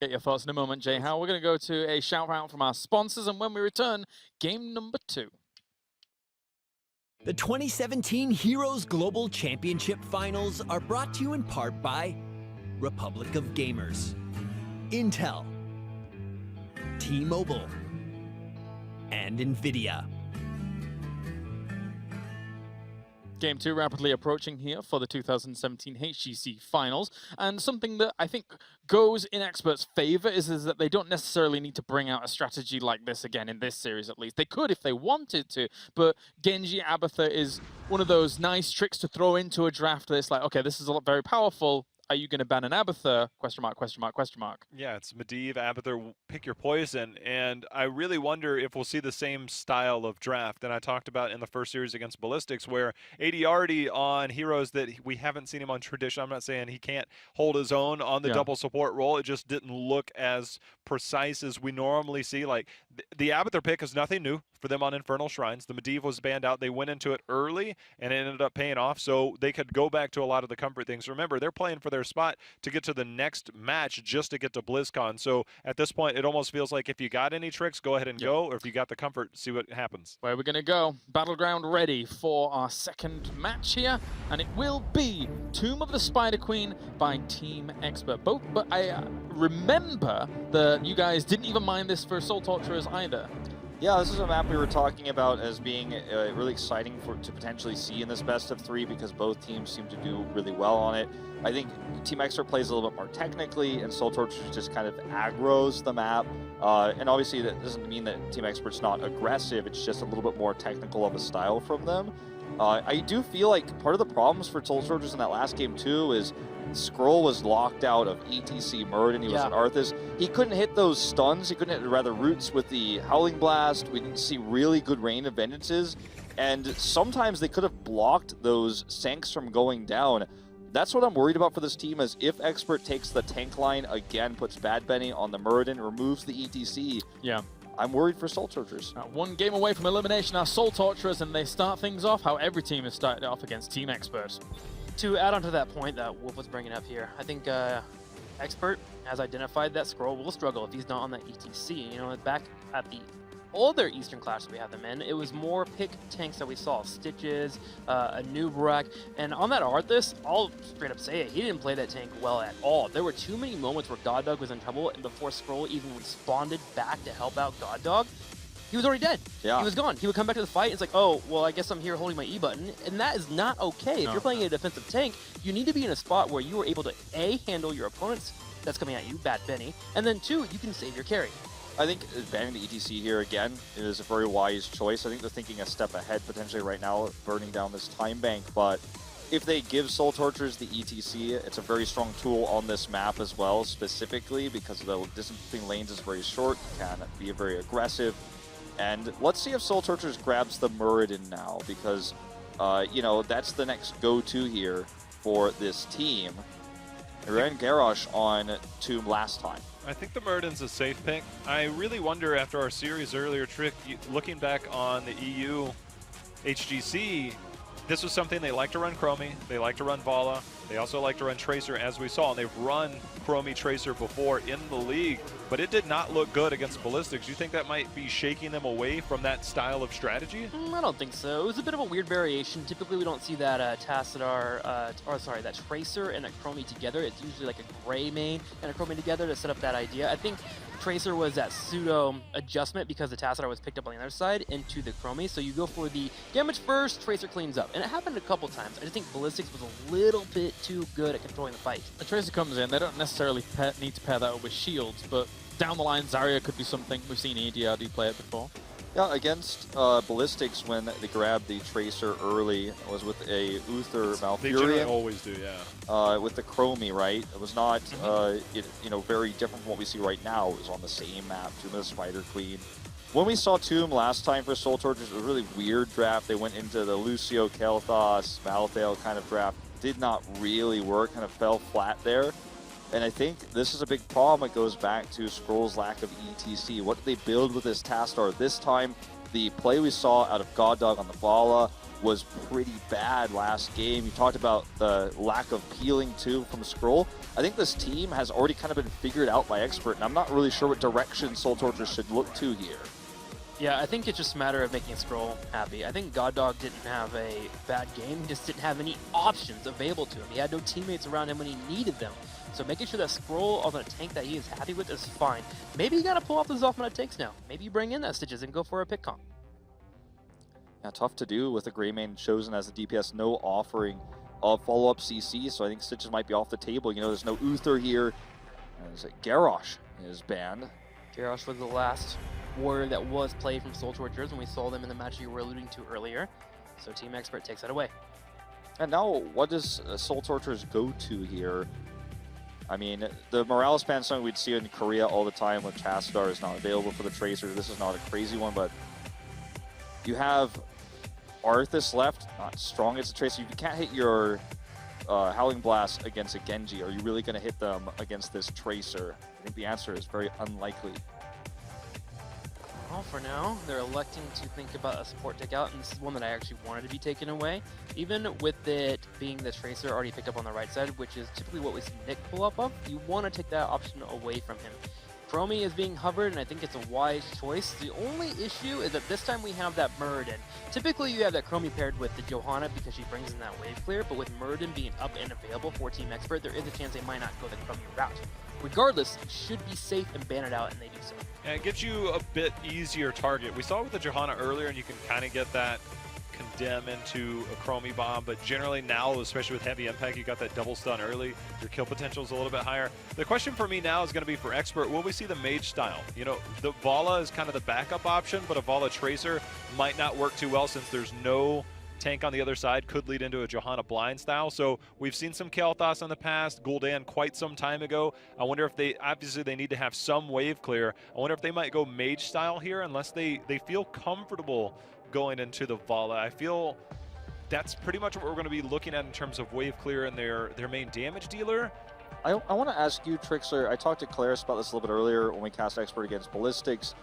Get your thoughts in a moment, Jay. How we're going to go to a shout out from our sponsors, and when we return, game number 2. The 2017 Heroes Global Championship Finals are brought to you in part by Republic of Gamers, Intel, T-Mobile, and NVIDIA. Game 2 rapidly approaching here for the 2017 HGC Finals, and something that I think goes in experts' favor is that they don't necessarily need to bring out a strategy like this again in this series at least. They could if they wanted to, but Genji Abathur is one of those nice tricks to throw into a draft that's like, okay, this is very powerful. Are you going to ban an Abathur? Question mark, question mark, question mark. Yeah, it's Medivh, Abathur, pick your poison, and I really wonder if we'll see the same style of draft that I talked about in the first series against Ballistics, where ADRD on heroes that we haven't seen him on tradition. I'm not saying he can't hold his own on the double support role. It just didn't look as precise as we normally see. Like, the Abathur pick is nothing new for them on Infernal Shrines. The Medivh was banned out. They went into it early, and it ended up paying off, so they could go back to a lot of the comfort things. Remember, they're playing for their spot to get to the next match just to get to BlizzCon. So at this point, it almost feels like if you got any tricks, go ahead and go, or if you got the comfort, see what happens. Where we're going to go. Battleground ready for our second match here, and it will be Tomb of the Spider Queen by Team Expert. But I remember that you guys didn't even mind this for Soul Torturers either. Yeah, this is a map we were talking about as being really exciting to potentially see in this best of 3 because both teams seem to do really well on it. I think Team Expert plays a little bit more technically, and Soul Torturers just kind of aggroes the map. And obviously that doesn't mean that Team Expert's not aggressive, it's just a little bit more technical of a style from them. I do feel like part of the problems for Soul Torturers in that last game too is Skrull was locked out of ETC Muradin. He was an Arthas. He couldn't hit those stuns. He couldn't hit rather roots with the Howling Blast. We didn't see really good rain of vengeances. And sometimes they could have blocked those Sanks from going down. That's what I'm worried about for this team is if Expert takes the tank line again, puts Bad Benny on the Muradin, removes the ETC. Yeah. I'm worried for Soul Torturers. One game away from elimination are Soul Torturers, and they start things off how every team has started off against Team Expert. To add on to that point that Wolf was bringing up here, I think Expert has identified that Skrull will struggle if he's not on that ETC. You know, back at the older Eastern Clash that we had them in, it was more pick tanks that we saw. Stitches, a Nubrak, and on that Arthas, I'll straight up say it, he didn't play that tank well at all. There were too many moments where God Dog was in trouble, and before Skrull even responded back to help out God Dog, he was already dead. Yeah. He was gone. He would come back to the fight. It's like, oh, well, I guess I'm here holding my E button. And that is not okay. If you're playing a defensive tank, you need to be in a spot where you are able to, A, handle your opponents that's coming at you, Bad Benny, and then 2, you can save your carry. I think banning the ETC here again is a very wise choice. I think they're thinking a step ahead potentially right now, burning down this time bank. But if they give Soul Torturers the ETC, it's a very strong tool on this map as well, specifically because the distance between lanes is very short, can be very aggressive. And let's see if Soul Torturers grabs the Muradin now, because, you know, that's the next go-to here for this team. They ran Garrosh on Tomb last time. I think the Muradin's a safe pick. I really wonder after our series earlier trick, looking back on the EU HGC, this was something they like to run Chromie, they like to run Vala, they also like to run Tracer as we saw, and they've run Chromie Tracer before in the league, but it did not look good against Ballistics. You think that might be shaking them away from that style of strategy? I don't think so. It was a bit of a weird variation. Typically we don't see that that Tracer and a Chromie together. It's usually like a gray main and a Chromie together to set up that idea. I think Tracer was that pseudo adjustment because the Tassadar was picked up on the other side into the Chromie. So you go for the damage first, Tracer cleans up. And it happened a couple times. I just think Ballistics was a little bit too good at controlling the fight. The Tracer comes in, they don't necessarily need to pair that up with shields, but down the line Zarya could be something. We've seen EDRD play it before. Yeah, against Ballistics when they grabbed the Tracer early, it was with a Uther Malfurion. They generally always do, yeah. With the Chromie, right? It was not, you know, very different from what we see right now. It was on the same map, Tomb of the Spider Queen. When we saw Tomb last time for Soul Torturers, it was a really weird draft. They went into the Lucio, Kel'Thas, Malthael kind of draft. Did not really work, kind of fell flat there. And I think this is a big problem. It goes back to Skrull's lack of ETC. What did they build with this Tassadar this time? The play we saw out of God Dog on the Vala was pretty bad last game. You talked about the lack of peeling too from Skrull. I think this team has already kind of been figured out by Expert, and I'm not really sure what direction Soul Torture should look to here. Yeah, I think it's just a matter of making Skrull happy. I think God Dog didn't have a bad game, he just didn't have any options available to him. He had no teammates around him when he needed them. So making sure that Skrull on a tank that he is happy with is fine. Maybe you gotta pull off the Zothman tanks now. Maybe you bring in that Stitches and go for a pick comp. Yeah, tough to do with the Greymane chosen as the DPS, no offering of follow-up CC, so I think Stitches might be off the table. You know, there's no Uther here. There's Garrosh is banned. Garrosh was the last warrior that was played from Soul Torturers when we saw them in the match you were alluding to earlier. So Team Expert takes that away. And now, what does Soul Torturers go to here? I mean, the Morales ban something we'd see in Korea all the time when Chassidar is not available for the Tracer. This is not a crazy one, but you have Arthas left, not strong as a Tracer. You can't hit your Howling Blast against a Genji. Are you really going to hit them against this Tracer? I think the answer is very unlikely. Well, for now, they're electing to think about a support takeout, and this is one that I actually wanted to be taken away. Even with it being the Tracer already picked up on the right side, which is typically what we see Nick pull up of, you want to take that option away from him. Chromie is being hovered, and I think it's a wise choice. The only issue is that this time we have that Muradin. Typically, you have that Chromie paired with the Johanna because she brings in that wave clear, but with Muradin being up and available for Team Expert, there is a chance they might not go the Chromie route. Regardless, you should be safe and ban it out, and they do so. And it gives you a bit easier target. We saw it with the Johanna earlier, and you can kind of get that condemn into a Chromie bomb, but generally now, especially with heavy impact, you got that double stun early. Your kill potential is a little bit higher. The question for me now is going to be for Expert, will we see the Mage style? You know, the Vala is kind of the backup option, but a Vala Tracer might not work too well since there's no tank on the other side, could lead into a Johanna blind style. So we've seen some Kael'thas in the past, Gul'dan quite some time ago. I wonder if they, obviously they need to have some wave clear. I wonder if they might go Mage style here unless they feel comfortable going into the Vala. I feel that's pretty much what we're going to be looking at in terms of wave clear and their main damage dealer. I want to ask you, Trixler, I talked to Claris about this a little bit earlier when we cast Expert against Ballistics.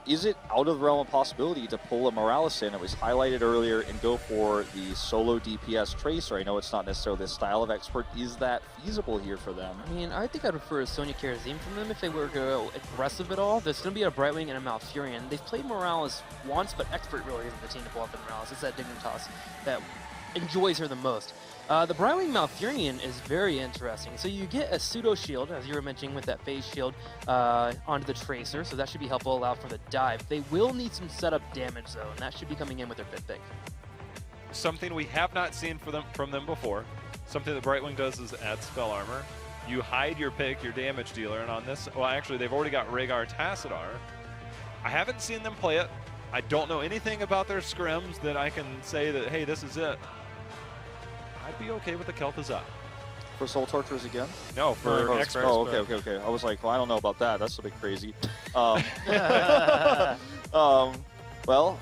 Is it out of the realm of possibility to pull a Morales in? It was highlighted earlier and go for the solo DPS Tracer. I know it's not necessarily the style of Expert. Is that feasible here for them? I mean, I think I'd prefer a Sonya Karazim from them if they were to go aggressive at all. There's going to be a Brightwing and a Malfurion. They've played Morales once, but Expert really isn't the team to pull up the Morales. It's that Dignitas that enjoys her the most. The Brightwing Malfurion is very interesting. So you get a pseudo shield, as you were mentioning with that phase shield, onto the Tracer, so that should be helpful, allow for the dive. They will need some setup damage though, and that should be coming in with their fifth pick. Something we have not seen from them before. Something that Brightwing does is add spell armor. You hide your pick, your damage dealer, and on this, well actually they've already got Rhaegar Tassadar. I haven't seen them play it. I don't know anything about their scrims that I can say that, hey, this is it. I'd be okay with the Kael'thas. For Soul Torturers again? No, for Expert. Oh, okay. I was like, well, I don't know about that. That's a bit crazy. Well,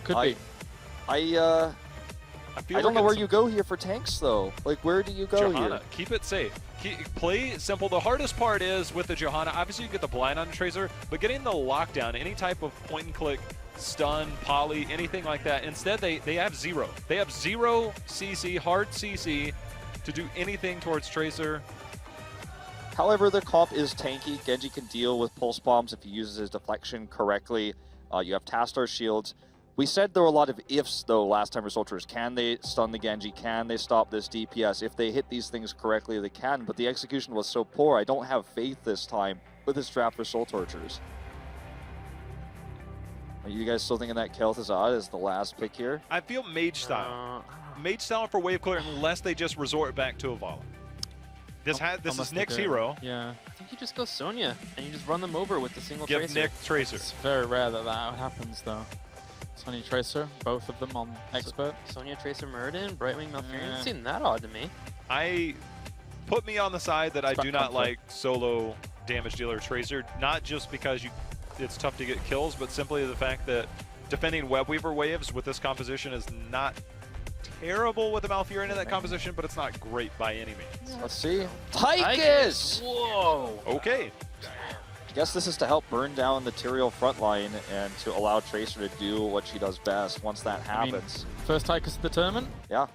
Could be. I don't know where you go here for tanks, though. Like, where do you go Johanna, here? keep it safe. Play simple. The hardest part is with the Johanna, obviously you get the blind on the Tracer, but getting the lockdown, any type of point and click, stun, poly, anything like that. Instead, they have zero. They have zero CC, hard CC, to do anything towards Tracer. However, the comp is tanky. Genji can deal with pulse bombs if he uses his deflection correctly. You have Tastar shields. We said there were a lot of ifs, though, last time for Soul Torturers. Can they stun the Genji? Can they stop this DPS? If they hit these things correctly, they can, but the execution was so poor. I don't have faith this time with this draft for Soul Torturers. Are you guys still thinking that Kael'thas is the last pick here? I feel Mage style. Mage style for wave clear unless they just resort back to a Vala. This is Nick's hero. Yeah. I think you just go Sonya, and you just run them over with the single Give Tracer. Nick Tracer. It's very rare that happens, though. Sonya Tracer, both of them on Expert. Sonya, Tracer, Muradin, Brightwing, Malfurion. Yeah. Doesn't seem that odd to me. Put me on the side that It's I do not comfort. like solo damage dealer Tracer, not just because it's tough to get kills, but simply the fact that defending Webweaver waves with this composition is not terrible with the Malfurion in that composition, but it's not great by any means. Let's see. Tychus! Whoa! Okay. I guess this is to help burn down the Tyrael front line and to allow Tracer to do what she does best once that happens. First Tychus of the tournament. Yeah.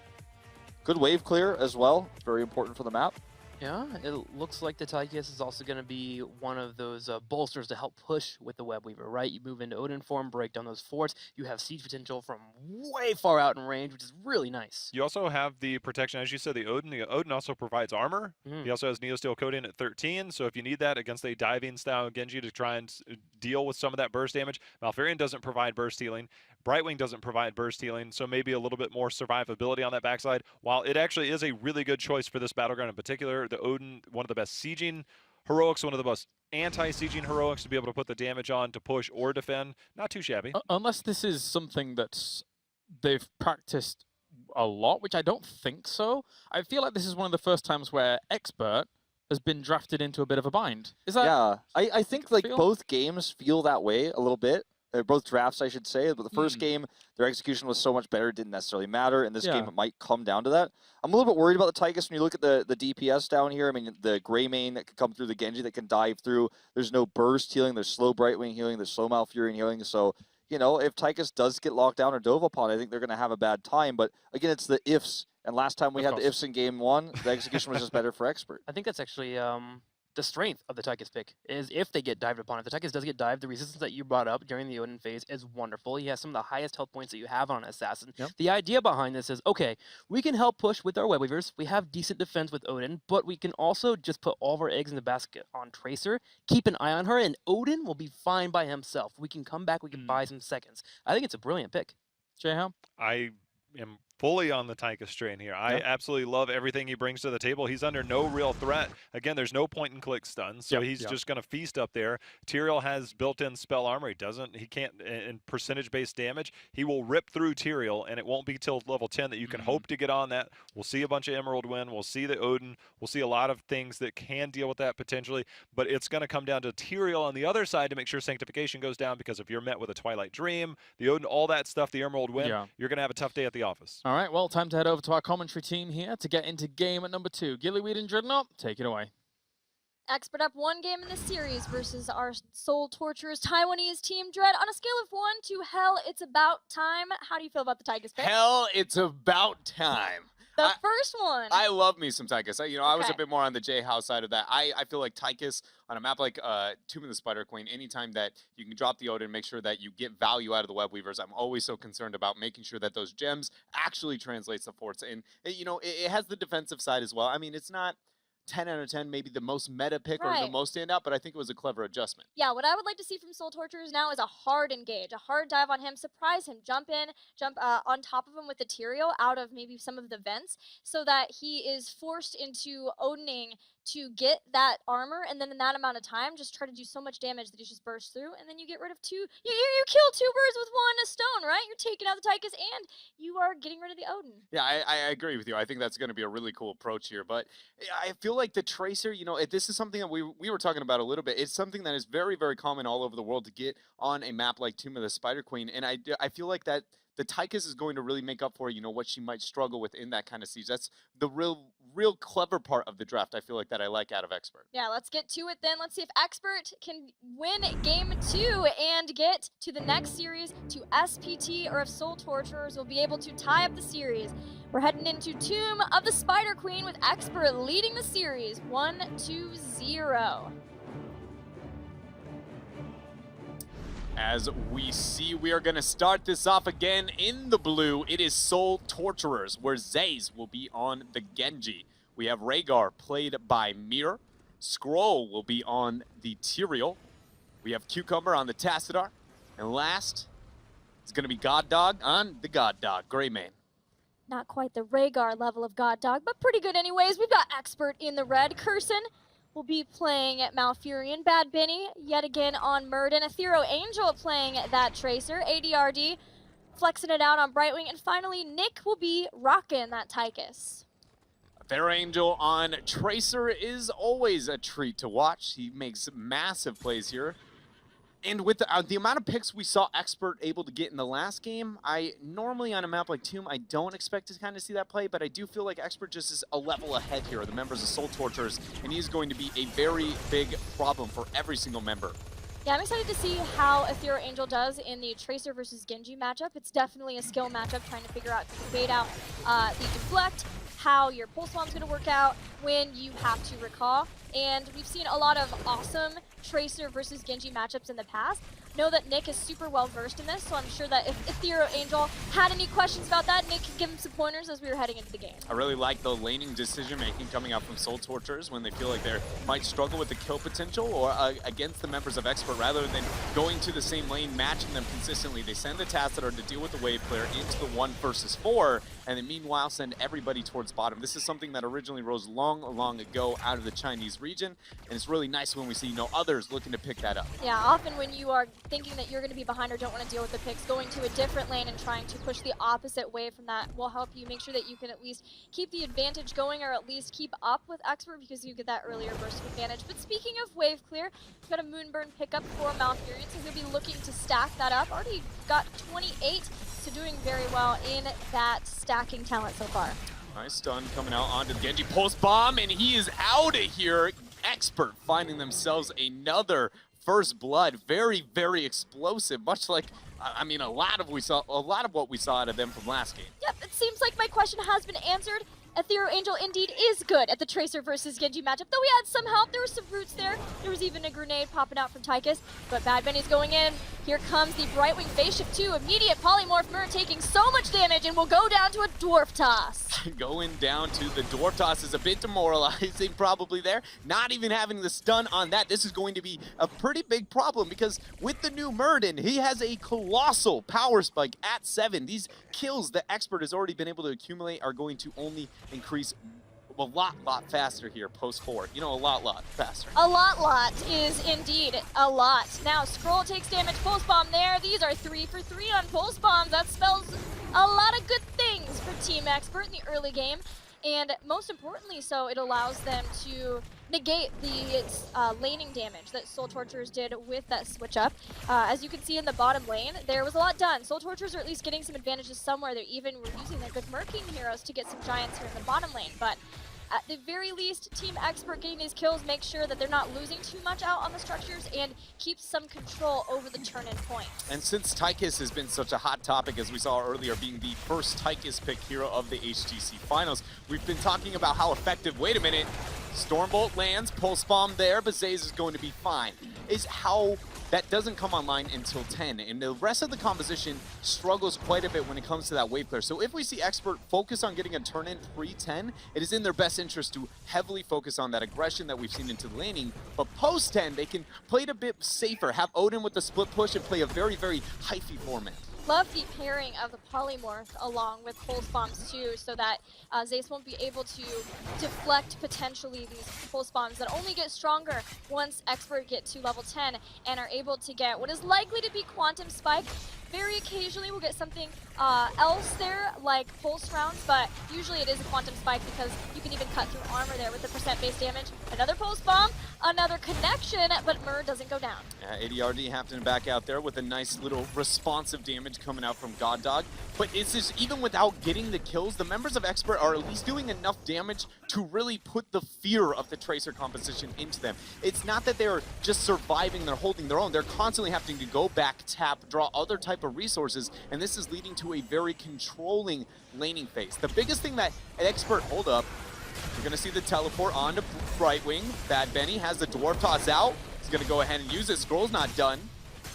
Good wave clear as well. Very important for the map. Yeah, it looks like the Tychus is also going to be one of those bolsters to help push with the Web Weaver, right? You move into Odin form, break down those forts. You have siege potential from way far out in range, which is really nice. You also have the protection, as you said, the Odin. The Odin also provides armor. He also has Neosteel Coating at 13, so if you need that against a diving style Genji to try and deal with some of that burst damage, Malfurion doesn't provide burst healing. Brightwing doesn't provide burst healing, so maybe a little bit more survivability on that backside. While it actually is a really good choice for this battleground in particular, the Odin, one of the best sieging heroics, one of the most anti-sieging heroics to be able to put the damage on to push or defend. Not too shabby. Unless this is something that they've practiced a lot, which I don't think so. I feel like this is one of the first times where Expert has been drafted into a bit of a bind. Is that? Yeah, I think like feel? both games feel that way a little bit. Both drafts, I should say. But the first game, their execution was so much better, it didn't necessarily matter. In this game, it might come down to that. I'm a little bit worried about the Tychus when you look at the DPS down here. I mean, the Grey Mane that can come through, the Genji that can dive through. There's no burst healing. There's slow Brightwing healing. There's slow Malfurion healing. So, you know, if Tychus does get locked down or dove upon, I think they're going to have a bad time. But again, it's the ifs. And last time we had the ifs in game one, the execution was just better for Expert. I think that's actually the strength of the Tychus pick, is if they get dived upon. If the Tychus does get dived, the resistance that you brought up during the Odin phase is wonderful. He has some of the highest health points that you have on an Assassin. The idea behind this is, okay, we can help push with our Web Weavers. We have decent defense with Odin, but we can also just put all of our eggs in the basket on Tracer, keep an eye on her, and Odin will be fine by himself. We can come back, we can buy some seconds. I think it's a brilliant pick. Jayham? I am fully on the Tychus train here. I absolutely love everything he brings to the table. He's under no real threat. Again, there's no point and click stuns, so he's just going to feast up there. Tyrael has built-in spell armor. He can't, in percentage-based damage, he will rip through Tyrael, and it won't be till level 10 that you can hope to get on that. We'll see a bunch of Emerald win. We'll see the Odin. We'll see a lot of things that can deal with that potentially, but it's going to come down to Tyrael on the other side to make sure Sanctification goes down, because if you're met with a Twilight Dream, the Odin, all that stuff, the Emerald win, you're going to have a tough day at the office. All right, well, time to head over to our commentary team here to get into game at number 2. Gillyweed and Dreadnought, take it away. Expert up one game in the series versus our Soul Torturers Taiwanese team Dread. On a scale of 1 to hell, it's about time. How do you feel about the Tychus pick? Hell, it's about time. The first one. I love me some Tychus. You know, I was a bit more on the J-House side of that. I feel like Tychus on a map like Tomb of the Spider Queen, anytime that you can drop the Odin, make sure that you get value out of the Web Weavers. I'm always so concerned about making sure that those gems actually translates the forts. And, you know, it has the defensive side as well. I mean, it's not 10 out of 10, maybe the most meta pick or the most standout, but I think it was a clever adjustment. Yeah, what I would like to see from Soul Torturers now is a hard engage, a hard dive on him, surprise him, jump on top of him with the Tyrael out of maybe some of the vents, so that he is forced into Odining to get that armor, and then in that amount of time, just try to do so much damage that he just bursts through, and then you get rid of you kill 2 birds with one stone, right? You're taking out the Tychus, and you are getting rid of the Odin. Yeah, I agree with you. I think that's going to be a really cool approach here, but I feel like the Tracer, you know, this is something that we were talking about a little bit. It's something that is very, very common all over the world to get on a map like Tomb of the Spider Queen, and I feel like that the Tychus is going to really make up for, you know, what she might struggle with in that kind of siege. That's the real clever part of the draft, I feel like, that I like out of Expert. Yeah, let's get to it then. Let's see if Expert can win game 2 and get to the next series to SPT, or if Soul Torturers will be able to tie up the series. We're heading into Tomb of the Spider Queen with Expert leading the series 1-0. As we see, we are going to start this off again in the blue. It is Soul Torturers, where Zaze will be on the Genji. We have Rhaegar, played by Mir. Scroll will be on the Tyrael. We have Cucumber on the Tassadar. And last, it's going to be God Dog on the God Dog, Greymane. Not quite the Rhaegar level of God Dog, but pretty good anyways. We've got Expert in the red. Curson will be playing Malfurion. Bad Benny yet again on Murden. Ethereal Angel playing that Tracer. ADRD flexing it out on Brightwing. And finally, Nick will be rocking that Tychus. Their Angel on Tracer is always a treat to watch. He makes massive plays here. And with the amount of picks we saw Expert able to get in the last game, I normally on a map like Tomb, I don't expect to kind of see that play, but I do feel like Expert just is a level ahead here of the members of Soul Torturers, and he's going to be a very big problem for every single member. Yeah, I'm excited to see how Ethereal Angel does in the Tracer versus Genji matchup. It's definitely a skill matchup, trying to figure out to bait out the deflect, how your pulse bomb's going to work out when you have to recall. And we've seen a lot of awesome Tracer versus Genji matchups in the past. Know that Nick is super well versed in this, so I'm sure that if Ethereal Angel had any questions about that, Nick could give him some pointers as we were heading into the game. I really like the laning decision making coming out from Soul Torturers when they feel like they might struggle with the kill potential or against the members of Expert, rather than going to the same lane, matching them consistently. They send the Tassadar to deal with the wave player into the 1 versus 4, and then meanwhile send everybody towards bottom. This is something that originally rose long ago out of the Chinese region, and it's really nice when we see others looking to pick that up. Yeah, often when you are thinking that you're going to be behind or don't want to deal with the picks, going to a different lane and trying to push the opposite way from that will help you make sure that you can at least keep the advantage going, or at least keep up with Expert, because you get that earlier burst of advantage. But speaking of wave clear, we've got a Moonburn pickup for Malfurion, so he'll be looking to stack that up. Already got 28, so doing very well in that stacking talent so far. Nice stun coming out onto the Genji pulse bomb, and he is out of here. Expert finding themselves another first blood. Very explosive, much like I mean a lot of what we saw out of them from last game. Yep, it seems like my question has been answered. Ethereal Angel indeed is good at the Tracer versus Genji matchup, though we had some help. There were some roots there. There was even a grenade popping out from Tychus, but Bad Benny's going in. Here comes the Brightwing Phase Shift 2. Immediate Polymorph Mir taking so much damage and will go down to a Dwarf Toss. Going down to the Dwarf Toss is a bit demoralizing probably there. Not even having the stun on that. This is going to be a pretty big problem, because with the new Murden, he has a colossal power spike at 7. These kills that Expert has already been able to accumulate are going to only increase a lot faster here post 4. A lot faster. A lot is indeed a lot. Now Scroll takes damage, Pulse Bomb there. These are 3 for 3 on Pulse Bombs. That spells a lot of good things for Team Expert in the early game. And most importantly, so it allows them to negate the laning damage that Soul Torturers did with that switch up. As you can see in the bottom lane, there was a lot done. Soul Torturers are at least getting some advantages somewhere. They even were using their good Merking heroes to get some giants here in the bottom lane. But at the very least, Team Expert getting these kills makes sure that they're not losing too much out on the structures and keeps some control over the turn-in points. And since Tychus has been such a hot topic, as we saw earlier, being the first Tychus pick hero of the HGC Finals, we've been talking about how effective, wait a minute, Stormbolt lands, Pulse Bomb there, but Zaze is going to be fine. Is how that doesn't come online until 10, and the rest of the composition struggles quite a bit when it comes to that wave clear. So if we see Expert focus on getting a turn-in pre-10, it is in their best interest to heavily focus on that aggression that we've seen into the laning, but post-10, they can play it a bit safer, have Odin with the split push and play a very hyphy format. Love the pairing of the Polymorph along with Pulse Bombs too, so that Zace won't be able to deflect potentially these Pulse Bombs that only get stronger once Expert get to level 10 and are able to get what is likely to be Quantum Spike. Very occasionally we'll get something else there, like Pulse Rounds, but usually it is a Quantum Spike because you can even cut through armor there with the % base damage. Another Pulse Bomb, another connection, but Mur doesn't go down. Yeah, ADRD happening back out there with a nice little responsive damage coming out from God Dog. But it's just, even without getting the kills, the members of Expert are at least doing enough damage to really put the fear of the Tracer composition into them. It's not that they're just surviving, they're holding their own. They're constantly having to go back, tap, draw other type of resources, and this is leading to a very controlling laning phase. The biggest thing that an Expert, hold up, you're gonna see the teleport onto Brightwing. Bad Benny has the Dwarf Toss out. He's gonna go ahead and use it. Scroll's not done,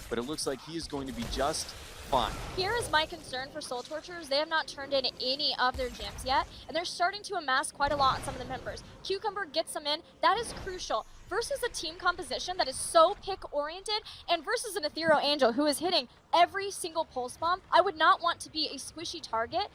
but it looks like he is going to be just fine. Here is my concern for Soul Torturers. They have not turned in any of their gems yet, and they're starting to amass quite a lot on some of the members. Cucumber gets them in. That is crucial. Versus a team composition that is so pick-oriented, and versus an Ethereal Angel who is hitting every single Pulse Bomb, I would not want to be a squishy target.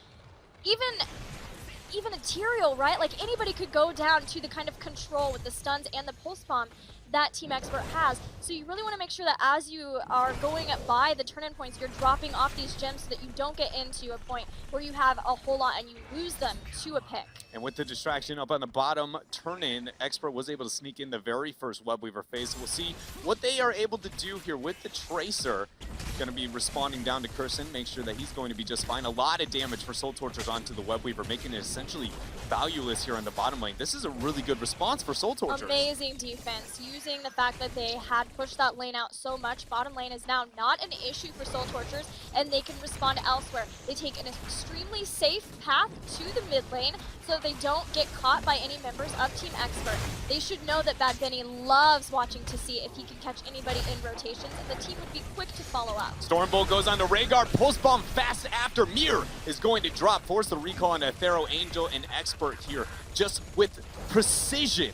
Even Ethereal, right? Like, anybody could go down to the kind of control with the stuns and the Pulse Bomb that Team Expert has. So you really want to make sure that as you are going by the turn-in points, you're dropping off these gems so that you don't get into a point where you have a whole lot and you lose them to a pick. And with the distraction up on the bottom turn-in, Expert was able to sneak in the very first Webweaver phase. We'll see what they are able to do here with the Tracer. Going to be responding down to Curson, make sure that he's going to be just fine. A lot of damage for Soul Tortures onto the Web Weaver, making it essentially valueless here on the bottom lane. This is a really good response for Soul Tortures. Amazing defense, using the fact that they had pushed that lane out so much. Bottom lane is now not an issue for Soul Tortures, and they can respond elsewhere. They take an extremely safe path to the mid lane so they don't get caught by any members of Team Expert. They should know that Bad Benny loves watching to see if he can catch anybody in rotations, and the team would be quick to follow up. Stormbolt goes on to Rhaegar, pulse bomb fast after. Mir is going to drop, force the recall on a Thero Angel and Expert here, just with precision.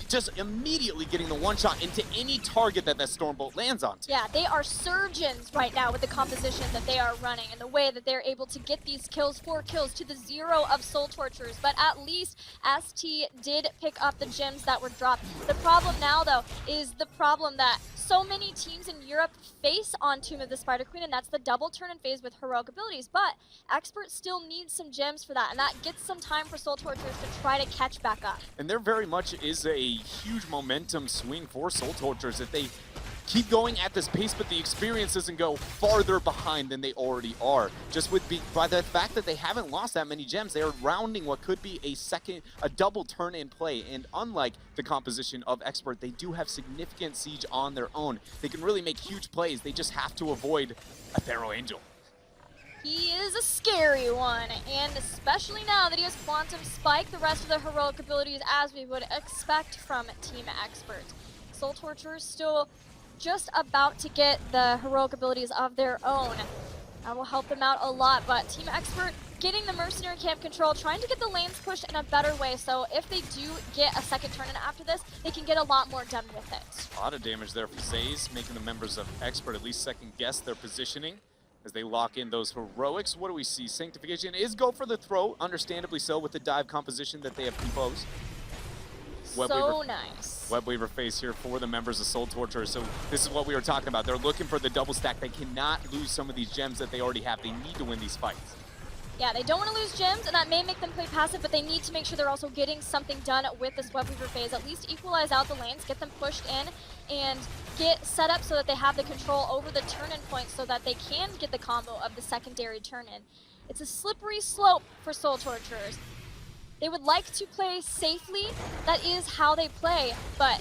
Just immediately getting the one shot into any target that Stormbolt lands on. Yeah, they are surgeons right now with the composition that they are running and the way that they're able to get these kills, 4 kills to the 0 of Soul Torturers. But at least ST did pick up the gems that were dropped. The problem now, though, is the problem that so many teams in Europe face on Tomb of the Spider Queen, and that's the double turn and phase with heroic abilities. But Expert still needs some gems for that, and that gets some time for Soul Torturers to try to catch back up. And there very much is a huge momentum swing for Soul Torturers if they keep going at this pace, but the experience doesn't go farther behind than they already are. Just by the fact that they haven't lost that many gems, they are rounding what could be a double turn in play. And unlike the composition of Expert, they do have significant siege on their own. They can really make huge plays. They just have to avoid a Thero Angel. He is a scary one, and especially now that he has Quantum Spike, the rest of the heroic abilities as we would expect from Team Expert. Soul Torturers still just about to get the heroic abilities of their own. That will help them out a lot, but Team Expert getting the Mercenary Camp control, trying to get the lanes pushed in a better way, so if they do get a second turn in after this, they can get a lot more done with it. A lot of damage there for Zaze, making the members of Expert at least second guess their positioning as they lock in those heroics. What do we see? Sanctification is go for the throw, understandably so, with the dive composition that they have composed. Nice. Web Weaver phase here for the members of Soul Torturers. So this is what we were talking about. They're looking for the double stack. They cannot lose some of these gems that they already have. They need to win these fights. Yeah, they don't want to lose gems, and that may make them play passive, but they need to make sure they're also getting something done with this Web Weaver phase. At least equalize out the lanes, get them pushed in, and get set up so that they have the control over the turn-in point so that they can get the combo of the secondary turn-in. It's a slippery slope for Soul Torturers. They would like to play safely, that is how they play, but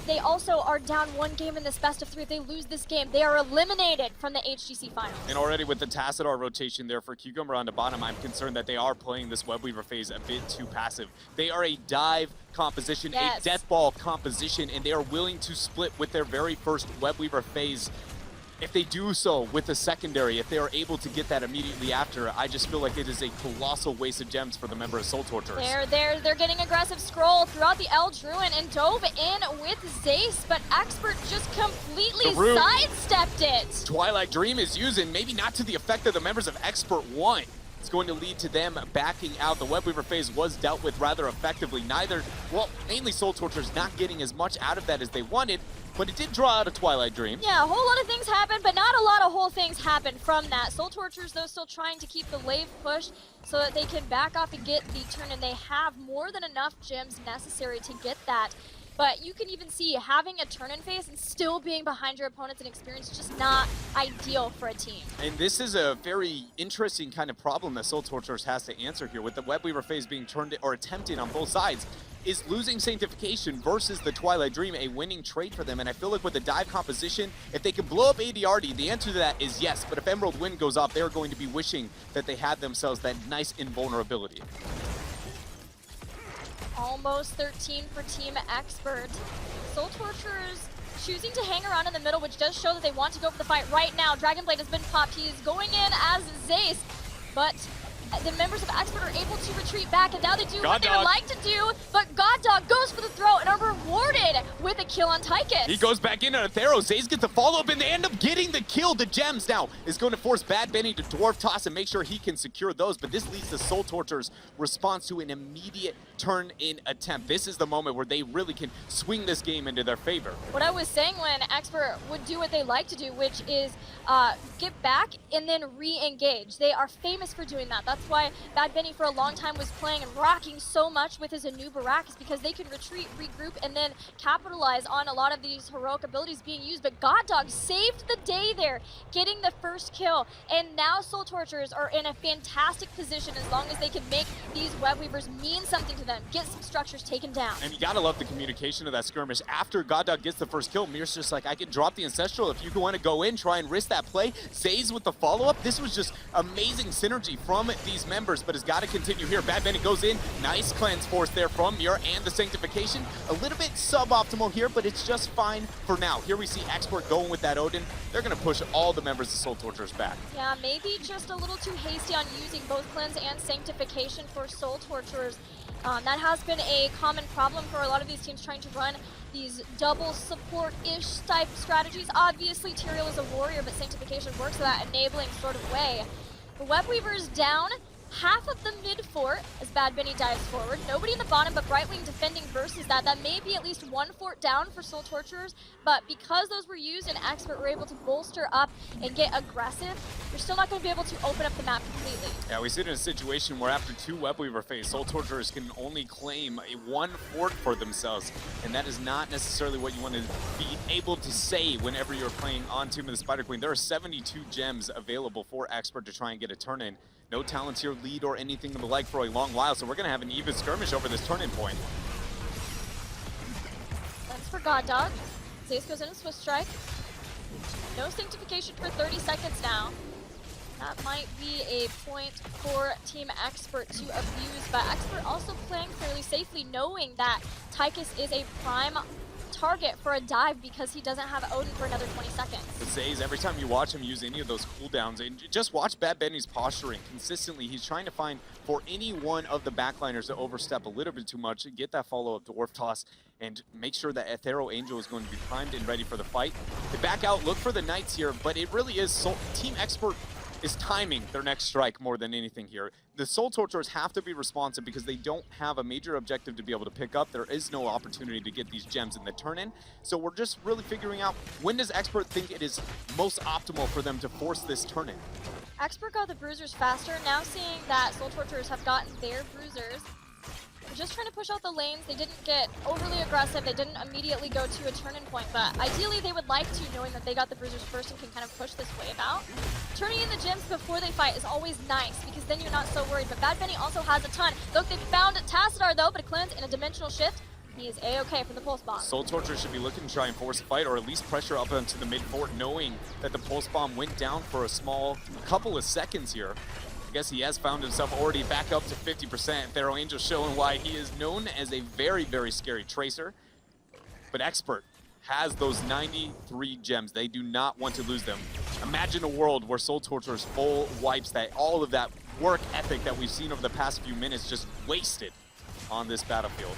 they also are down 1 game in this best of 3. If they lose this game, they are eliminated from the HGC Finals. And already with the Tassadar rotation there for Cucumber on the bottom, I'm concerned that they are playing this Web Weaver phase a bit too passive. They are a dive composition, yes, a death ball composition, and they are willing to split with their very first Web Weaver phase. If they do so with the secondary, if they are able to get that immediately after, I just feel like it is a colossal waste of gems for the member of Soul Torturers. They're getting aggressive scroll throughout the El Druin and dove in with Zace, but Expert just completely sidestepped it. Twilight Dream is using, maybe not to the effect of the members of Expert 1. It's going to lead to them backing out. The Web Weaver phase was dealt with rather effectively. Mainly Soul Torturers not getting as much out of that as they wanted, but it did draw out a Twilight Dream. Yeah, a whole lot of things happened, but not a lot of whole things happened from that. Soul Torturers, though, still trying to keep the wave pushed so that they can back off and get the turn, and they have more than enough gems necessary to get that. But you can even see having a turn-in phase and still being behind your opponents in experience is just not ideal for a team. And this is a very interesting kind of problem that Soul Torturers has to answer here. With the Web Weaver phase being turned or attempted on both sides, is losing Sanctification versus the Twilight Dream a winning trade for them? And I feel like with the dive composition, if they can blow up ADRD, the answer to that is yes. But if Emerald Wind goes off, they're going to be wishing that they had themselves that nice invulnerability. Almost 13 for Team Expert. Soul Torturers choosing to hang around in the middle, which does show that they want to go for the fight right now. Dragonblade has been popped. He is going in as Zace, but the members of Expert are able to retreat back, and now they do what they would like to do, but God Dog goes for the throw and are rewarded with a kill on Tychus. He goes back in on a Thero. Zaze gets the follow-up, and they end up getting the kill. The gems now is going to force Bad Benny to Dwarf Toss and make sure he can secure those, but this leads to Soul Torturers' response to an immediate turn-in attempt. This is the moment where they really can swing this game into their favor. What I was saying when Expert would do what they like to do, which is get back and then re-engage. They are famous for doing that. That's That's why Bad Benny for a long time was playing and rocking so much with his Anu Barak, is because they can retreat, regroup, and then capitalize on a lot of these heroic abilities being used. But God Dog saved the day there, getting the first kill. And now Soul Torturers are in a fantastic position as long as they can make these Web Weavers mean something to them, get some structures taken down. And you gotta love the communication of that skirmish. After God Dog gets the first kill, Mir's just like, I can drop the Ancestral if you want to go in, try and risk that play. Zays with the follow-up. This was just amazing synergy from these members, but has got to continue here. Bad Benny goes in. Nice cleanse force there from Mir and the Sanctification. A little bit suboptimal here, but it's just fine for now. Here we see Expert going with that Odin. They're going to push all the members of Soul Torturers back. Yeah, maybe just a little too hasty on using both cleanse and Sanctification for Soul Torturers. That has been a common problem for a lot of these teams trying to run these double support-ish type strategies. Obviously, Tyrael is a warrior, but Sanctification works that enabling sort of way. The Web Weaver's down half of the mid fort as Bad Benny dives forward. Nobody in the bottom, but Brightwing defending versus that. That may be at least one fort down for Soul Torturers, but because those were used and Expert were able to bolster up and get aggressive, you're still not going to be able to open up the map completely. Yeah, we sit in a situation where after 2 Web Weaver phase, Soul Torturers can only claim one fort for themselves, and that is not necessarily what you want to be able to say whenever you're playing on Tomb of the Spider Queen. There are 72 gems available for Expert to try and get a turn-in. No Talontier lead or anything of the like for a long while, so we're going to have an even skirmish over this turn-in point. That's for God Dog. Zace goes in a Swift Strike. No Sanctification for 30 seconds now. That might be a point for Team Expert to abuse, but Expert also playing fairly safely, knowing that Tychus is a prime target for a dive because he doesn't have Odin for another 20 seconds. But Zays, every time you watch him use any of those cooldowns, and just watch Bad Benny's posturing consistently. He's trying to find for any one of the backliners to overstep a little bit too much, get that follow-up Dwarf Toss, and make sure that Ethereal Angel is going to be primed and ready for the fight. They back out, look for the Knights here, but it really is Team Expert is timing their next strike more than anything here. The Soul Torturers have to be responsive because they don't have a major objective to be able to pick up. There is no opportunity to get these gems in the turn-in. So we're just really figuring out, when does Expert think it is most optimal for them to force this turn-in? Expert got the Bruisers faster. Now seeing that Soul Torturers have gotten their Bruisers, they're just trying to push out the lanes. They didn't get overly aggressive. They didn't immediately go to a turn-in point, but ideally they would like to, knowing that they got the Bruisers first and can kind of push this wave out. Turning in the gems before they fight is always nice, because then you're not so worried. But Bad Benny also has a ton. Look, they found Tassadar though, but a cleanse and a dimensional shift. He is A-okay from the Pulse Bomb. Soul Torturers should be looking to try and force a fight, or at least pressure up into the mid-fort, knowing that the Pulse Bomb went down for a couple of seconds here. I guess he has found himself already back up to 50%. Ethereal Angel showing why he is known as a very, very scary Tracer. But Expert has those 93 gems. They do not want to lose them. Imagine a world where Soul Torturers full wipes that, all of that work ethic that we've seen over the past few minutes just wasted on this battlefield.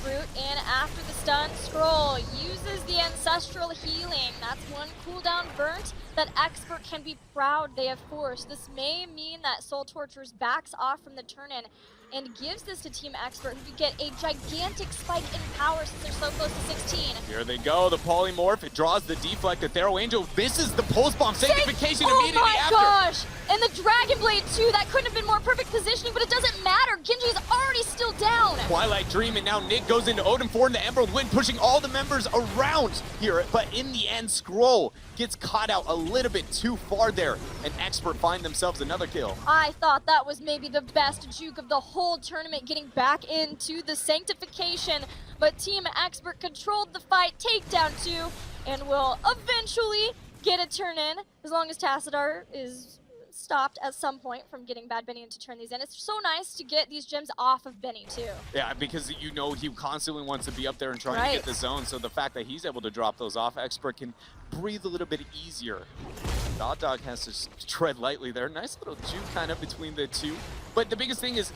Root in after the stun. Scroll uses the Ancestral Healing. That's one cooldown burnt that Expert can be proud they have forced. This may mean that Soul Torturers backs off from the turn-in and gives this to Team Expert, who could get a gigantic spike in power since they're so close to 16. Here they go, the Polymorph, it draws the deflect, Ethereal Angel misses the Pulse Bomb, Sanctification immediately after. Oh my gosh! And the Dragon Blade too, that couldn't have been more perfect positioning, but it doesn't matter. Genji's already still down. Twilight Dream, and now Nick goes into Odin 4 and the Emerald Wind, pushing all the members around here, but in the end, Scroll gets caught out a little bit too far there, and Expert find themselves another kill. I thought that was maybe the best juke of the whole tournament, getting back into the Sanctification, but Team Expert controlled the fight, takedown 2, and will eventually get a turn in, as long as Tassadar is stopped at some point from getting Bad Benny to turn these in. It's so nice to get these gems off of Benny too. Yeah, because you know he constantly wants to be up there and trying to get the zone, so the fact that he's able to drop those off, Expert can breathe a little bit easier. God Dog has to tread lightly there. Nice little juke kind of between the two. But the biggest thing is,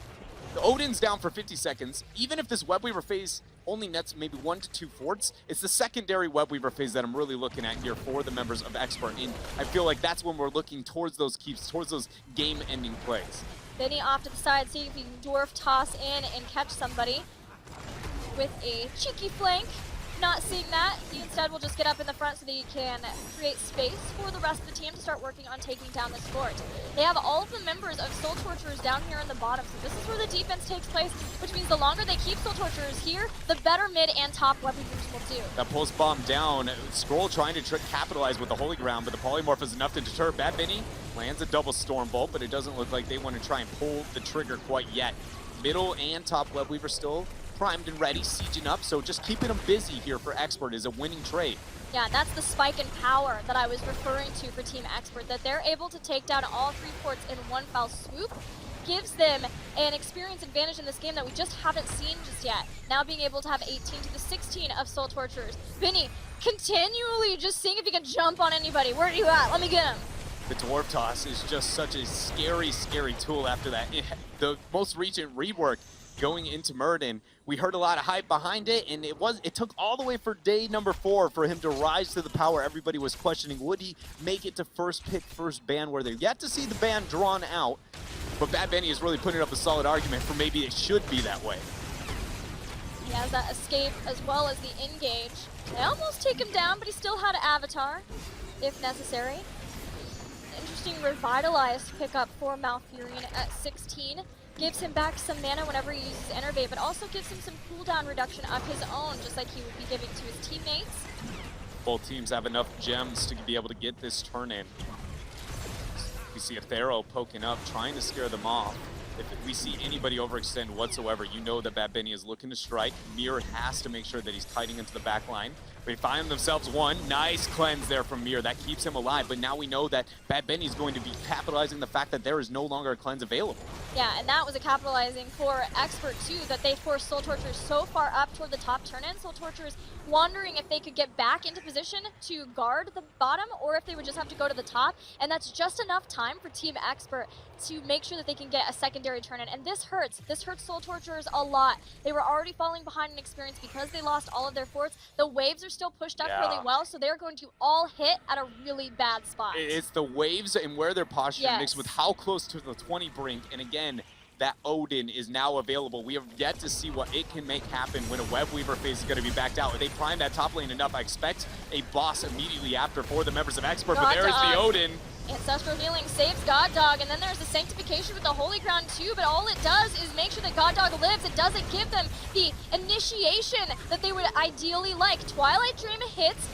Odin's down for 50 seconds. Even if this Web Weaver phase only nets maybe 1 to 2 forts, it's the secondary Web Weaver phase that I'm really looking at here for the members of Expert. And I feel like that's when we're looking towards those keeps, towards those game-ending plays. Benny off to the side, see if he can dwarf toss in and catch somebody with a cheeky flank. not seeing that, he instead will just get up in the front so that he can create space for the rest of the team to start working on taking down this fort. They have all of the members of Soul Torturers down here in the bottom, so this is where the defense takes place, which means the longer they keep Soul Torturers here, the better mid and top web weavers will do. That pulse bomb down. Scroll trying to capitalize with the Holy Ground, but the polymorph is enough to deter. Bad Benny lands a double Storm Bolt, but it doesn't look like they want to try and pull the trigger quite yet. Middle and top web weaver still primed and ready, sieging up, so just keeping them busy here for Expert is a winning trade. Yeah, that's the spike in power that I was referring to for Team Expert, that they're able to take down all 3 forts in one foul swoop, gives them an experience advantage in this game that we just haven't seen just yet. Now being able to have 18 to the 16 of Soul Torturers. Vinny continually just seeing if he can jump on anybody. Where are you at? Let me get him. The Dwarf Toss is just such a scary, scary tool after that. The most recent rework going into Murden, we heard a lot of hype behind it, and it took all the way for day number 4 for him to rise to the power. Everybody was questioning, would he make it to first pick, first ban, where they're yet to see the ban drawn out. But Bad Benny is really putting up a solid argument for maybe it should be that way. He has that escape as well as the engage. They almost take him down, but he still had Avatar, if necessary. Interesting revitalized pickup for Malfurion at 16. Gives him back some mana whenever he uses Enervate, but also gives him some cooldown reduction of his own, just like he would be giving to his teammates. Both teams have enough gems to be able to get this turn in. We see a Thero poking up, trying to scare them off. If we see anybody overextend whatsoever, you know that Bad Benny is looking to strike. Mir has to make sure that he's kiting into the back line. They find themselves one. Nice cleanse there from Mir. That keeps him alive, but now we know that Bad Benny is going to be capitalizing the fact that there is no longer a cleanse available. Yeah, and that was a capitalizing for Expert too, that they forced Soul Torturers so far up toward the top turn-in. Soul Torturers wondering if they could get back into position to guard the bottom, or if they would just have to go to the top, and that's just enough time for Team Expert to make sure that they can get a secondary turn-in. And this hurts Soul Torturers a lot. They were already falling behind in experience because they lost all of their forts. The waves are still pushed up really well, so they're going to all hit at a really bad spot. It's the waves and where they're postured mixed with how close to the 20 brink, and again, that Odin is now available. We have yet to see what it can make happen when a Web Weaver phase is going to be backed out. They prime that top lane enough. I expect a boss immediately after for the members of Expert, but there's the Odin. Ancestral Healing saves God Dog, and then there's the Sanctification with the Holy Ground too, but all it does is make sure that God Dog lives. It doesn't give them the initiation that they would ideally like. Twilight Dream hits.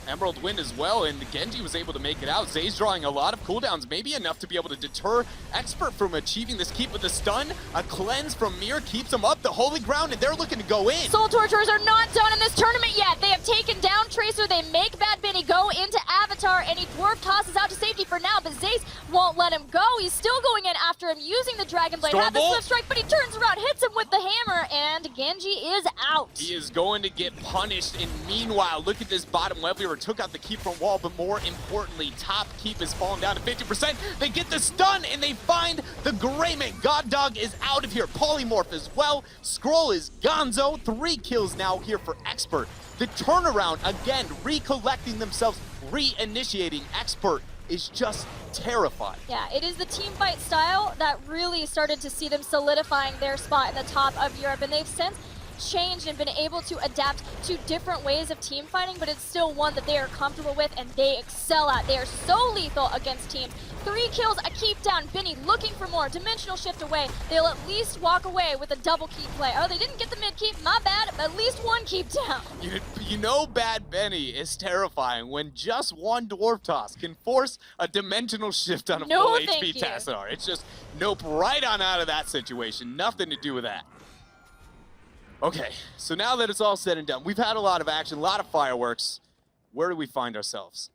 Emerald Wind as well, and Genji was able to make it out. Zay's drawing a lot of cooldowns, maybe enough to be able to deter Expert from achieving this keep with the stun. A cleanse from Mir keeps them up. The Holy Ground, and they're looking to go in. Soul Torturers are not done in this tournament yet. They have taken down Tracer. They make Bad Benny go into Avatar, and he Dwarf tosses out to safety for now, but Zace won't let him go. He's still going in after him, using the Dragon Blade. Had the Swift Strike, but he turns around, hits him with the hammer, and Genji is out. He is going to get punished, and meanwhile, look at this bottom web weaver. Took out the keep from wall, but more importantly, top keep is falling down to 50%. They get the stun, and they find the Greymate. God Dog is out of here. Polymorph as well. Scroll is gonzo. 3 kills now here for Expert. The turnaround, again, recollecting themselves, reinitiating. Expert is just terrified. Yeah, it is the team fight style that really started to see them solidifying their spot in the top of Europe, and they've since changed and been able to adapt to different ways of team fighting, but it's still one that they are comfortable with and they excel at. They are so lethal against teams. 3 kills, a keep down. Benny looking for more. Dimensional shift away. They'll at least walk away with a double keep play. Oh, they didn't get the mid keep. My bad. But at least 1 keep down. You know Bad Benny is terrifying when just 1 Dwarf Toss can force a dimensional shift on a full HP Tassadar. It's just nope, right on out of that situation. Nothing to do with that. Okay, so now that it's all said and done, we've had a lot of action, a lot of fireworks. Where do we find ourselves?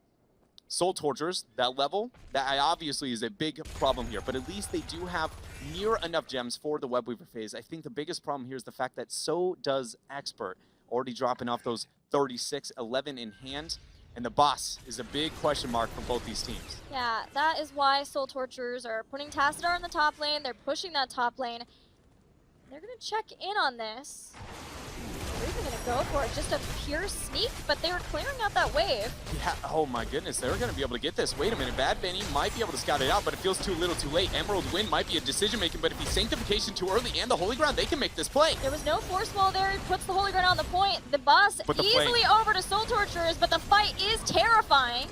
Soul Torturers, that level, that obviously is a big problem here, but at least they do have near enough gems for the Web Weaver phase. I think the biggest problem here is the fact that so does Expert, already dropping off those 36, 11 in hand, and the boss is a big question mark for both these teams. Yeah, that is why Soul Torturers are putting Tassadar in the top lane, they're pushing that top lane. They're going to check in on this. 3 even going to go for it. Just a pure sneak, but they were clearing out that wave. Yeah, oh my goodness, they're going to be able to get this. Wait a minute, Bad Benny might be able to scout it out, but it feels too little too late. Emerald Wind might be a decision-making, but if he's Sanctification too early and the Holy Ground, they can make this play. There was no force wall there. He puts the Holy Ground on the point. The boss But the easily over to Soul Torturers, but the fight is terrifying.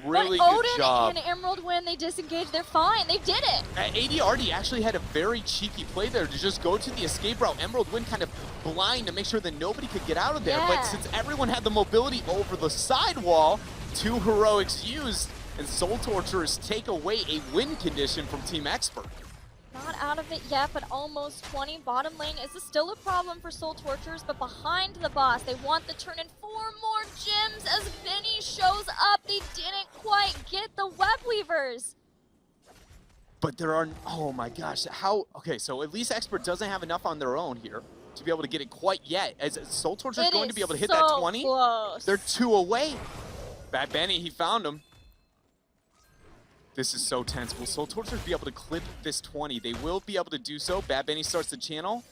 Really but good Odin job. and Emerald Wind, they disengaged. They're fine. They did it. ADRD actually had a very cheeky play there to just go to the escape route. Emerald Wind kind of blind to make sure that nobody could get out of there. Yeah. But since everyone had the mobility over the sidewall, 2 heroics used, and Soul Torturers take away a win condition from Team Expert. Not out of it yet, but almost 20. Bottom lane is still a problem for Soul Torturers, but behind the boss, they want the turn in 4 more gems as Vinny shows up. They didn't quite get the Web Weavers. But there are, oh my gosh, how, okay, so at least Expert doesn't have enough on their own here to be able to get it quite yet. As Soul Torturers going to be able to hit that 20, close. they're 2 away. Bad Benny, he found him. This is so tense. Will Soul Torturers be able to clip this 20? They will be able to do so. Bad Benny starts the channel,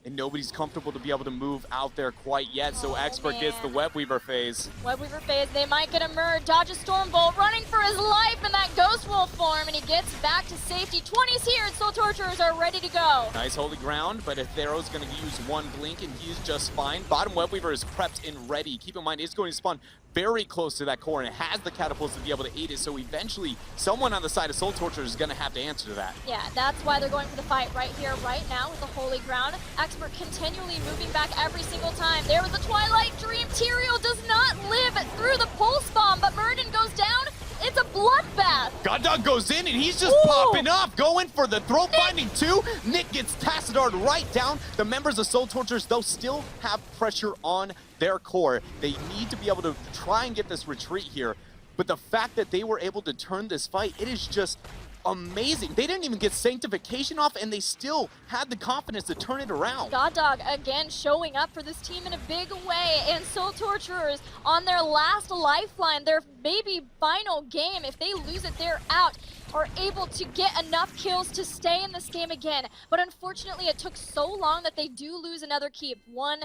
and nobody's comfortable to be able to move out there quite yet, so Expert gets the Web Weaver phase. Web Weaver phase, they might get a merge. Dodges Stormbolt, running for his life in that Ghost Wolf form, and he gets back to safety. 20's here, and Soul Torturers are ready to go. Nice Holy Ground, but if Thero's going to use 1 blink, and he's just fine. Bottom Web Weaver is prepped and ready. Keep in mind, it's going to spawn very close to that core, and it has the catapults to be able to aid it, so eventually someone on the side of Soul Torturers is going to have to answer to that. Yeah, that's why they're going for the fight right here, right now with the Holy Ground. Expert continually moving back every single time. There was the Twilight Dream. Tyrael does not live through the Pulse Bomb, but Murden goes down. It's a bloodbath. God Dog goes in, and he's just popping off, going for the throat binding too. Nick gets Tassadar right down. The members of Soul Torturers, though, still have pressure on their core. They need to be able to try and get this retreat here. But the fact that they were able to turn this fight, it is just amazing. They didn't even get Sanctification off, and they still had the confidence to turn it around. God Dog again showing up for this team in a big way, and Soul Torturers on their last lifeline, their maybe final game. If they lose it, they're out. Are able to get enough kills to stay in this game again. But unfortunately, it took so long that they do lose another keep. 1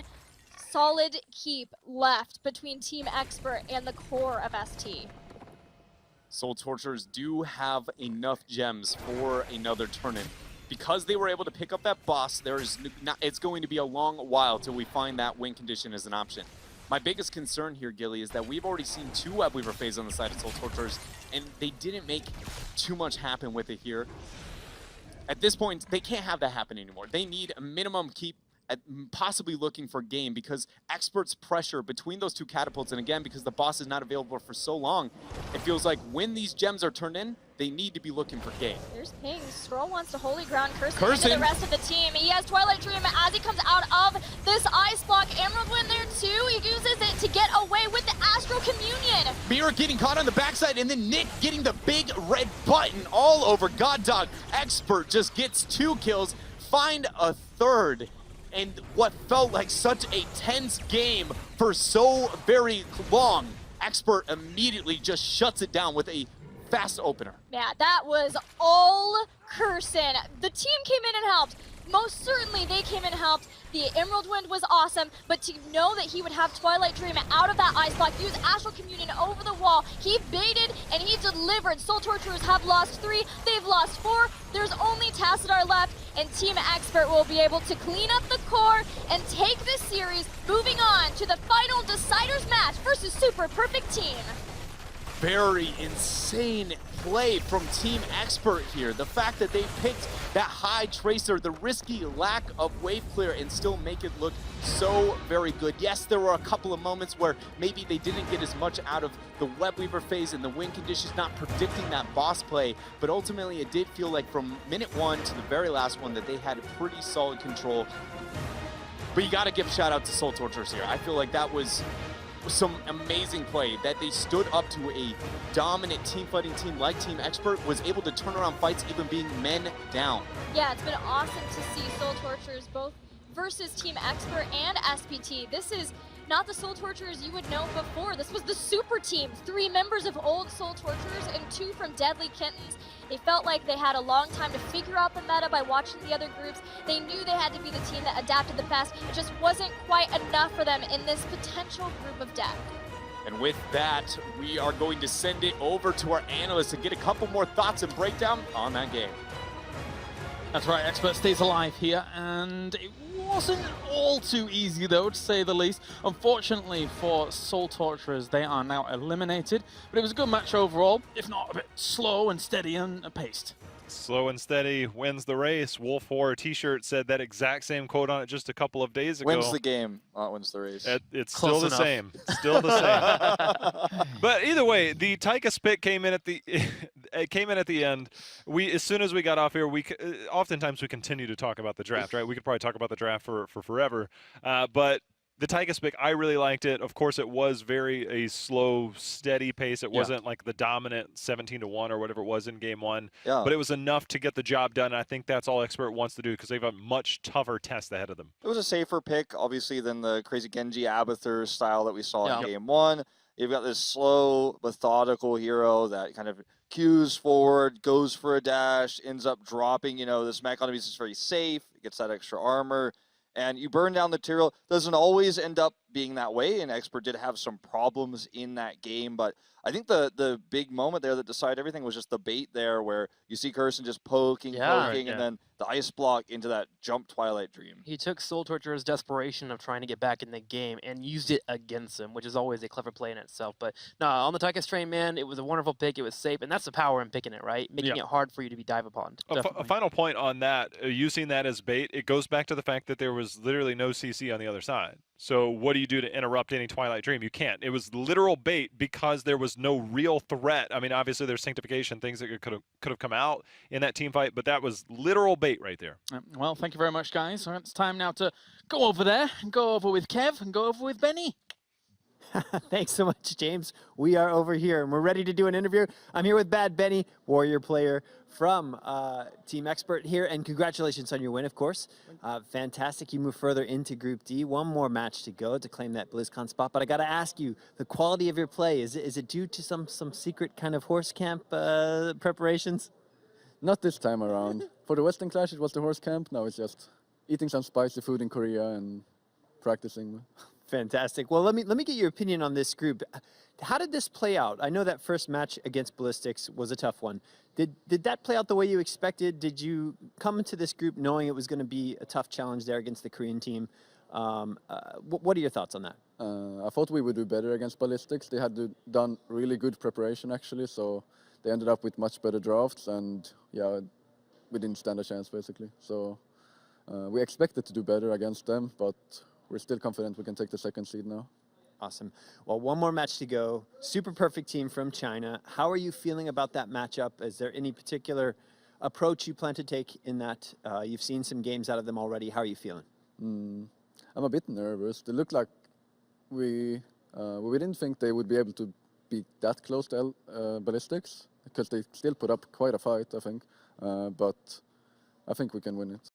solid keep left between Team Expert and the core of ST. Soul Torturers do have enough gems for another turn-in. Because they were able to pick up that boss, it's going to be a long while till we find that win condition as an option. My biggest concern here, Gilly, is that we've already seen 2 Web Weaver phase on the side of Soul Torturers, and they didn't make too much happen with it here. At this point, they can't have that happen anymore. They need a minimum keep, possibly looking for game, because Expert's pressure between those 2 catapults, and again, because the boss is not available for so long, it feels like when these gems are turned in, they need to be looking for game. There's Ping. Stroll wants to Holy Ground cursing into the rest of the team. He has Twilight Dream as he comes out of this ice block. Emerald Wind there too. He uses it to get away with the Astral Communion. Mirror getting caught on the backside, and then Nick getting the big red button all over God Dog. Expert just gets 2 kills, find a 3rd. And what felt like such a tense game for so very long, Expert immediately just shuts it down with a fast opener. Yeah, that was all Curson. The team came in and helped. Most certainly they came in and helped. The Emerald Wind was awesome, but to know that he would have Twilight Dream out of that ice block, use Astral Communion over the wall, he baited and he delivered. Soul Torturers have lost 3, they've lost 4. There's only Tassadar left, and Team Expert will be able to clean up the core and take this series, moving on to the final deciders match versus Super Perfect Team. Very insane play from Team Expert here. The fact that they picked that high tracer, the risky lack of wave clear, and still make it look so very good. Yes, there were a couple of moments where maybe they didn't get as much out of the Web Weaver phase and the win conditions, not predicting that boss play, but ultimately it did feel like from minute 1 to the very last one that they had pretty solid control. But you gotta give a shout out to Soul Torturers here. I feel like that was some amazing play, that they stood up to a dominant team fighting team like Team Expert, was able to turn around fights even being men down. Yeah, it's been awesome to see Soul Torturers both versus Team Expert and SPT. This is not the Soul Torturers you would know before. This was the super team, 3 members of old Soul Torturers and 2 from Deadly Kittens. They felt like they had a long time to figure out the meta by watching the other groups. They knew they had to be the team that adapted the best. It just wasn't quite enough for them in this potential group of death. And with that, we are going to send it over to our analysts and get a couple more thoughts and breakdown on that game. That's right, Expert stays alive here, and it wasn't all too easy though, to say the least. Unfortunately for Soul Torturers, they are now eliminated, but it was a good match overall, if not a bit slow and steady and paced. Slow and steady wins the race. Wolf4 t-shirt said that exact same quote on it just a couple of days ago. Wins the game, not wins the race. It's Close still enough. the same. Still the same. But either way, the Tychus pick came in at the it came in at the end. As soon as we got off here, oftentimes we continue to talk about the draft, right? We could probably talk about the draft for forever. But the Tychus pick, I really liked it. Of course, it was a slow, steady pace. It wasn't like the dominant 17-1 or whatever it was in game 1. Yeah. But it was enough to get the job done. And I think that's all Expert wants to do because they have a much tougher test ahead of them. It was a safer pick, obviously, than the crazy Genji Abathur style that we saw Yeah. in game 1. You've got this slow, methodical hero that kind of cues forward, goes for a dash, ends up dropping. You know, this mech on is very safe, gets that extra armor, and you burn down the material. Doesn't always end up being that way, and Expert did have some problems in that game, but I think the big moment there that decided everything was just the bait there where you see Kirsten just poking, and then the ice block into that jump Twilight Dream. He took Soul Torturer's desperation of trying to get back in the game and used it against him, which is always a clever play in itself. But no, on the Tychus train, man, it was a wonderful pick. It was safe, and that's the power in picking it, right? Making it hard for you to be dive upon. A final point on that, using that as bait, it goes back to the fact that there was literally no CC on the other side. So what do you do to interrupt any Twilight Dream? You can't. It was literal bait because there was no real threat. I mean, obviously there's sanctification, things that could have come out in that team fight, but that was literal bait right there. Well, thank you very much, guys. So it's time now to go over there, and go over with Kev, and go over with Benny. Thanks so much, James. We are over here, and we're ready to do an interview. I'm here with Bad Benny, Warrior player from Team Expert here, and congratulations on your win, of course. Fantastic. You move further into Group D. One more match to go to claim that BlizzCon spot, but I got to ask you, the quality of your play, is it due to some secret kind of horse camp preparations? Not this time around. For the Western Clash, it was the horse camp. Now it's just eating some spicy food in Korea and practicing. Fantastic. Well, let me get your opinion on this group. How did this play out? I know that first match against Ballistics was a tough one. Did that play out the way you expected? Did you come into this group knowing it was going to be a tough challenge there against the Korean team? What are your thoughts on that? I thought we would do better against Ballistics. They had done really good preparation, actually, so they ended up with much better drafts, and yeah, we didn't stand a chance, basically. So we expected to do better against them, but we're still confident we can take the second seed now. Awesome. Well, one more match to go. Super perfect team from China. How are you feeling about that matchup? Is there any particular approach you plan to take in that? You've seen some games out of them already. How are you feeling? I'm a bit nervous. They look like we didn't think they would be able to be that close to Ballistics, because they still put up quite a fight, I think. But I think we can win it.